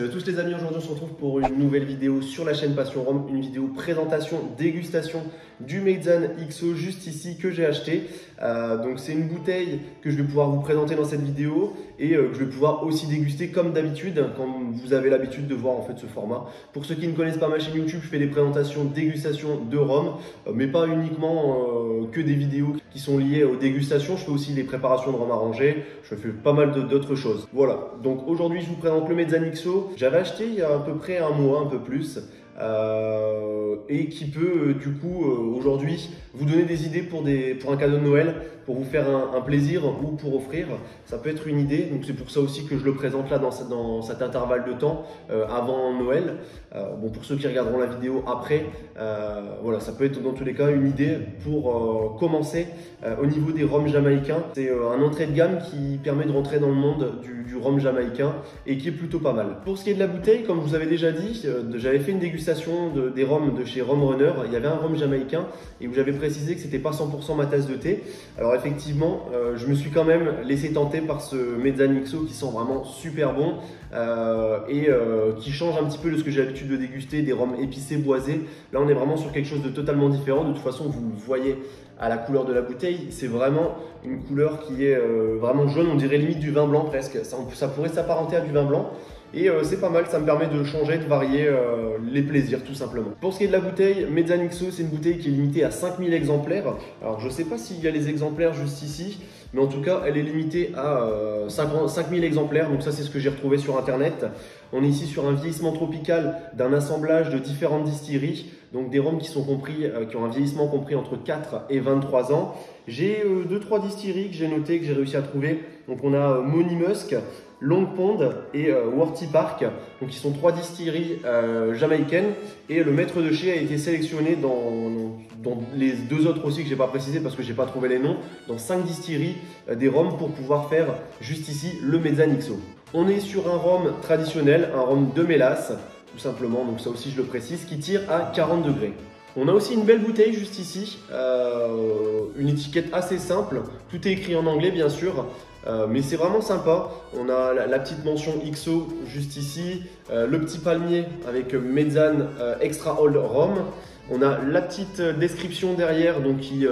Salut à tous les amis, aujourd'hui on se retrouve pour une nouvelle vidéo sur la chaîne Passion Rhum, une vidéo présentation, dégustation du Meizhane XO juste ici que j'ai acheté. Donc c'est une bouteille que je vais pouvoir vous présenter dans cette vidéo et que je vais pouvoir aussi déguster comme d'habitude, comme vous avez l'habitude de voir en fait ce format. Pour ceux qui ne connaissent pas ma chaîne YouTube, je fais des présentations, dégustation de rhum, mais pas uniquement que des vidéos qui sont liées aux dégustations. Je fais aussi des préparations de rhum arrangé, je fais pas mal d'autres choses. Voilà, donc aujourd'hui je vous présente le Meizhane XO. J'avais acheté il y a à peu près un mois, un peu plus, et qui peut du coup aujourd'hui vous donner des idées pour un cadeau de Noël, pour vous faire un plaisir ou pour offrir. Ça peut être une idée, donc c'est pour ça aussi que je le présente là dans cet intervalle de temps avant Noël. Bon, pour ceux qui regarderont la vidéo après, voilà, ça peut être dans tous les cas une idée pour commencer au niveau des rhums jamaïcains. C'est un entrée de gamme qui permet de rentrer dans le monde du rhum jamaïcain et qui est plutôt pas mal. Pour ce qui est de la bouteille, comme je vous avais déjà dit, j'avais fait une dégustation des rhums de chez Rhum Runner. Il y avait un rhum jamaïcain et où j'avais précisé que c'était pas 100% ma tasse de thé. Alors effectivement, je me suis quand même laissé tenter par ce Meizhane XO qui sent vraiment super bon et qui change un petit peu de ce que j'ai l'habitude de déguster, des rhums épicés, boisés. Là, on est vraiment sur quelque chose de totalement différent. De toute façon, vous le voyez à la couleur de la bouteille, c'est vraiment une couleur qui est vraiment jaune, on dirait limite du vin blanc presque. Ça pourrait s'apparenter à du vin blanc. Et c'est pas mal, ça me permet de changer, de varier les plaisirs tout simplement. Pour ce qui est de la bouteille, Meizhane XO, c'est une bouteille qui est limitée à 5000 exemplaires. Alors je sais pas s'il y a les exemplaires juste ici, mais en tout cas elle est limitée à 5000 exemplaires. Donc ça c'est ce que j'ai retrouvé sur internet. On est ici sur un vieillissement tropical d'un assemblage de différentes distilleries. Donc des rhums qui sont compris, qui ont un vieillissement compris entre 4 et 23 ans. J'ai 2-3 distilleries que j'ai notées, que j'ai réussi à trouver. Donc on a Money Musk, Long Pond et Worthy Park, donc qui sont 3 distilleries jamaïcaines, et le maître de chez a été sélectionné dans les 2 autres aussi que j'ai pas précisé parce que j'ai pas trouvé les noms, dans 5 distilleries des rhums pour pouvoir faire juste ici le Meizhane XO. On est sur un rhum traditionnel, un rhum de mélasse tout simplement, donc ça aussi je le précise, qui tire à 40 degrés. On a aussi une belle bouteille juste ici, une étiquette assez simple, tout est écrit en anglais bien sûr, mais c'est vraiment sympa. On a la petite mention XO juste ici, le petit palmier avec Meizhane Extra Old Rum. On a la petite description derrière donc qui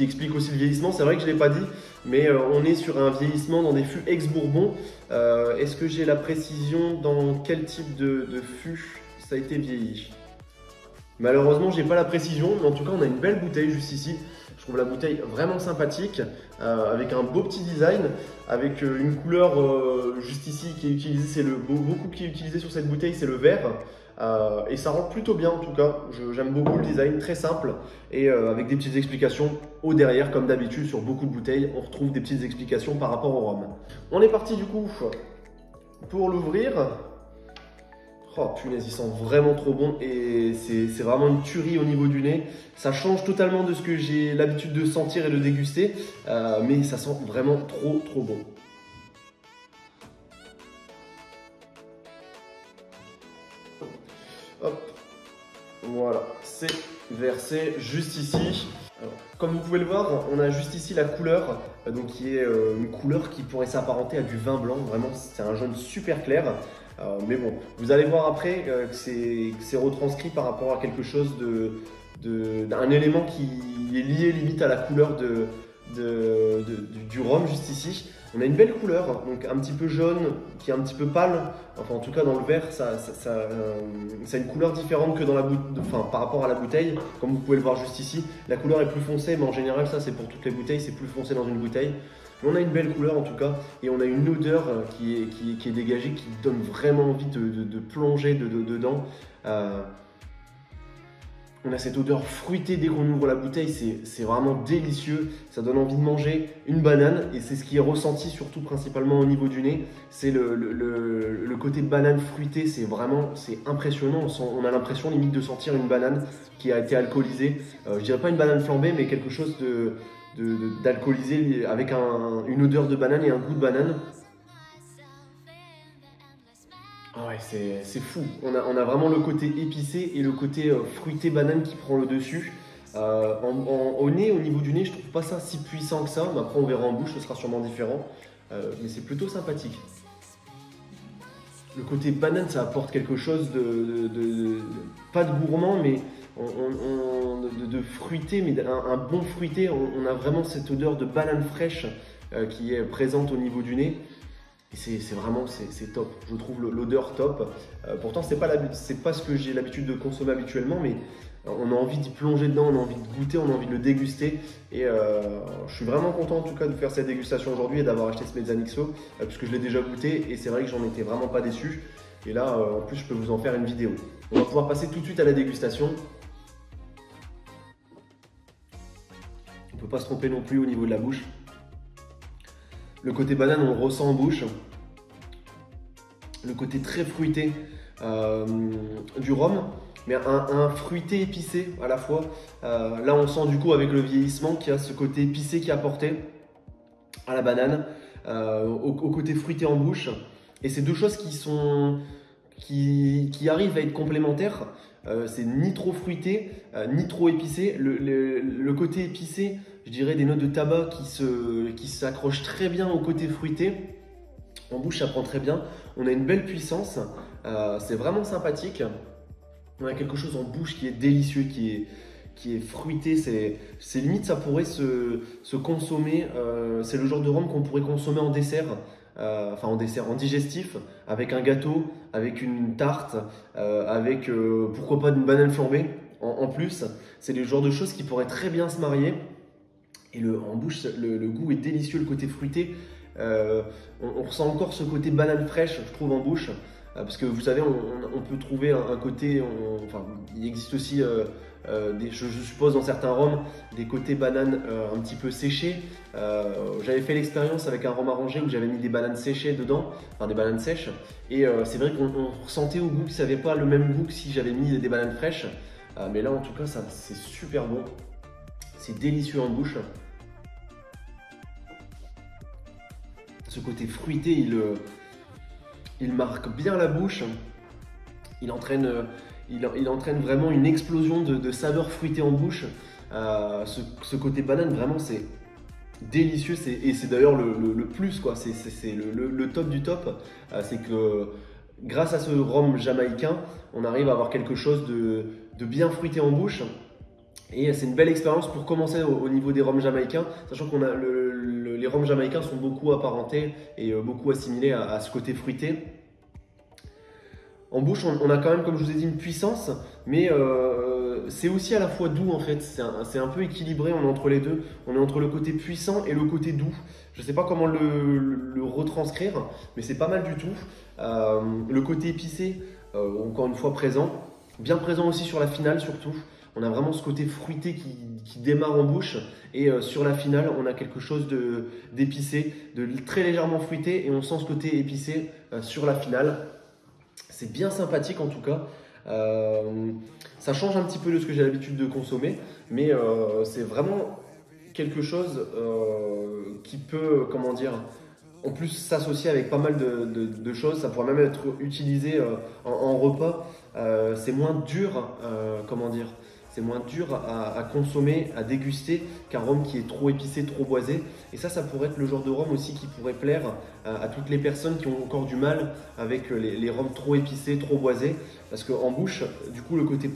explique aussi le vieillissement. C'est vrai que je ne l'ai pas dit, mais on est sur un vieillissement dans des fûts ex-Bourbon. Est-ce que j'ai la précision dans quel type de fût ça a été vieilli? Malheureusement, j'ai pas la précision, mais en tout cas, on a une belle bouteille juste ici. Je trouve la bouteille vraiment sympathique, avec un beau petit design, avec une couleur juste ici qui est utilisée, c'est beaucoup qui est utilisé sur cette bouteille, c'est le vert. Et ça rentre plutôt bien en tout cas, j'aime beaucoup le design, très simple et avec des petites explications au derrière comme d'habitude sur beaucoup de bouteilles, on retrouve des petites explications par rapport au rhum. On est parti du coup pour l'ouvrir. Oh punaise, il sent vraiment trop bon et c'est vraiment une tuerie au niveau du nez. Ça change totalement de ce que j'ai l'habitude de sentir et de déguster, mais ça sent vraiment trop bon. Hop, voilà, c'est versé juste ici. Alors, comme vous pouvez le voir, on a juste ici la couleur, donc qui est une couleur qui pourrait s'apparenter à du vin blanc. Vraiment, c'est un jaune super clair. Mais bon, vous allez voir après que c'est retranscrit par rapport à quelque chose d'un élément qui est lié limite à la couleur du rhum juste ici. On a une belle couleur, donc un petit peu jaune, qui est un petit peu pâle. Enfin, en tout cas, dans le verre, ça a une couleur différente que par rapport à la bouteille. Comme vous pouvez le voir juste ici, la couleur est plus foncée, mais en général, ça c'est pour toutes les bouteilles, c'est plus foncé dans une bouteille. Mais on a une belle couleur en tout cas, et on a une odeur qui est dégagée, qui donne vraiment envie de plonger dedans. On a cette odeur fruitée dès qu'on ouvre la bouteille, c'est vraiment délicieux, ça donne envie de manger une banane et c'est ce qui est ressenti surtout principalement au niveau du nez. C'est le côté banane fruitée, c'est impressionnant, on a l'impression limite de sentir une banane qui a été alcoolisée. Je dirais pas une banane flambée mais quelque chose d'alcoolisé avec une odeur de banane et un goût de banane. Ah ouais, c'est fou. On a vraiment le côté épicé et le côté fruité banane qui prend le dessus. Au nez, au niveau du nez, je trouve pas ça si puissant que ça. Mais après, on verra en bouche, ce sera sûrement différent. Mais c'est plutôt sympathique. le côté banane, ça apporte quelque chose pas de gourmand, mais de fruité, mais un bon fruité. On a vraiment cette odeur de banane fraîche qui est présente au niveau du nez. Et c'est vraiment c'est top. Je trouve l'odeur top. Pourtant, c'est pas ce que j'ai l'habitude de consommer habituellement, mais on a envie d'y plonger dedans, on a envie de goûter, on a envie de le déguster. Et je suis vraiment content en tout cas de faire cette dégustation aujourd'hui et d'avoir acheté ce Meizan XO puisque je l'ai déjà goûté et c'est vrai que j'en étais vraiment pas déçu. Et là, en plus, je peux vous en faire une vidéo. On va pouvoir passer tout de suite à la dégustation. On ne peut pas se tromper non plus au niveau de la bouche. Le côté banane, on le ressent en bouche. Le côté très fruité du rhum, mais un fruité épicé à la fois. Là, on sent du coup avec le vieillissement qu'il y a ce côté épicé qui est apporté à la banane, au côté fruité en bouche. Et c'est deux choses qui arrivent à être complémentaires. C'est ni trop fruité, ni trop épicé. Le côté épicé, je dirais des notes de tabac qui s'accrochent très bien au côté fruité. En bouche, ça prend très bien. On a une belle puissance. C'est vraiment sympathique. On a quelque chose en bouche qui est délicieux, qui est fruité. C'est limite, ça pourrait se consommer. C'est le genre de rhum qu'on pourrait consommer en dessert. En digestif, avec un gâteau, avec une tarte, avec pourquoi pas une banane flambée. En plus, c'est le genre de choses qui pourraient très bien se marier. Et en bouche, le goût est délicieux, le côté fruité. On ressent encore ce côté banane fraîche, je trouve, en bouche. Parce que vous savez, on peut trouver un côté, il existe aussi, je suppose dans certains rhums, des côtés bananes un petit peu séchés. J'avais fait l'expérience avec un rhum arrangé où j'avais mis des bananes séchées dedans, enfin des bananes sèches. Et c'est vrai qu'on ressentait au goût que ça n'avait pas le même goût que si j'avais mis des bananes fraîches. Mais là, en tout cas, c'est super bon. C'est délicieux en bouche. Ce côté fruité, il marque bien la bouche. Il entraîne vraiment une explosion de saveurs fruitées en bouche. Ce côté banane, vraiment, c'est délicieux. Et c'est d'ailleurs le plus, quoi. C'est le top du top. C'est que grâce à ce rhum jamaïcain, on arrive à avoir quelque chose de bien fruité en bouche. Et c'est une belle expérience pour commencer au niveau des rhums jamaïcains, sachant qu'on a les rhums jamaïcains sont beaucoup apparentés et beaucoup assimilés à ce côté fruité. En bouche, on a quand même, comme je vous ai dit, une puissance, mais c'est aussi à la fois doux en fait. C'est un peu équilibré, on est entre les deux. On est entre le côté puissant et le côté doux. Je ne sais pas comment le retranscrire, mais c'est pas mal du tout. Le côté épicé, encore une fois présent, bien présent aussi sur la finale surtout. On a vraiment ce côté fruité qui démarre en bouche et sur la finale, on a quelque chose d'épicé, de très légèrement fruité et on sent ce côté épicé sur la finale. C'est bien sympathique en tout cas. Ça change un petit peu de ce que j'ai l'habitude de consommer, mais c'est vraiment quelque chose qui peut, comment dire, en plus s'associer avec pas mal de choses. Ça pourrait même être utilisé en repas. C'est moins dur, comment dire, c'est moins dur à consommer, à déguster qu'un rhum qui est trop épicé, trop boisé. Et ça pourrait être le genre de rhum aussi qui pourrait plaire à toutes les personnes qui ont encore du mal avec les rhums trop épicés, trop boisés. Parce qu'en bouche, du coup, le côté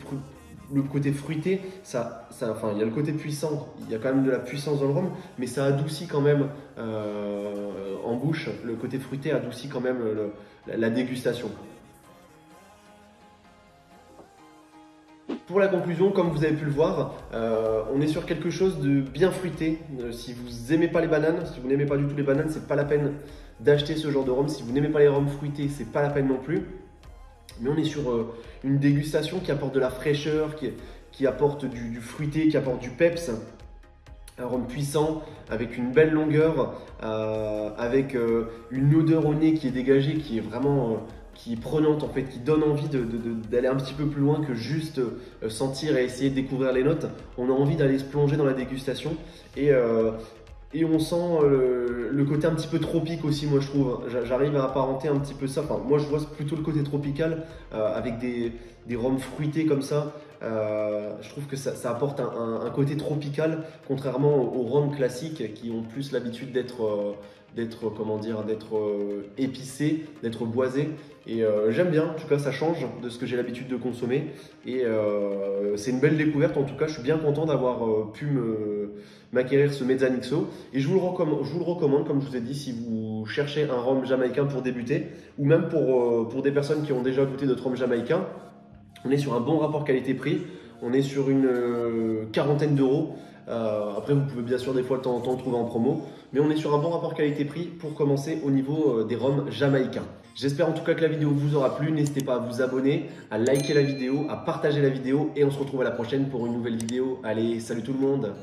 fruité, il y a le côté puissant, il y a quand même de la puissance dans le rhum, mais ça adoucit quand même en bouche, le côté fruité adoucit quand même la dégustation. Pour la conclusion, comme vous avez pu le voir, on est sur quelque chose de bien fruité. Si vous n'aimez pas les bananes, si vous n'aimez pas du tout les bananes, c'est pas la peine d'acheter ce genre de rhum. Si vous n'aimez pas les rhums fruités, c'est pas la peine non plus. Mais on est sur une dégustation qui apporte de la fraîcheur, qui apporte du fruité, qui apporte du peps. Un rhum puissant, avec une belle longueur, avec une odeur au nez qui est dégagée, qui est vraiment... qui est prenante en fait, qui donne envie d'aller un petit peu plus loin que juste sentir et essayer de découvrir les notes. On a envie d'aller se plonger dans la dégustation et on sent le côté un petit peu tropique aussi, moi je trouve. J'arrive à apparenter un petit peu ça. Enfin, moi je vois plutôt le côté tropical avec des rhums fruités comme ça. Je trouve que ça apporte un côté tropical, contrairement aux rhums classiques qui ont plus l'habitude d'être comment dire, d'être épicé, d'être boisé. Et j'aime bien, en tout cas ça change de ce que j'ai l'habitude de consommer. Et c'est une belle découverte, en tout cas je suis bien content d'avoir pu m'acquérir ce Mezzan XO. Et je vous le recommande, comme je vous ai dit, si vous cherchez un rhum jamaïcain pour débuter, ou même pour des personnes qui ont déjà goûté notre rhum jamaïcain. On est sur un bon rapport qualité-prix, on est sur une quarantaine d'euros. Après, vous pouvez bien sûr des fois le temps trouver en promo, mais on est sur un bon rapport qualité-prix pour commencer au niveau des rhums jamaïcains. J'espère en tout cas que la vidéo vous aura plu. N'hésitez pas à vous abonner, à liker la vidéo, à partager la vidéo et on se retrouve à la prochaine pour une nouvelle vidéo. Allez, salut tout le monde!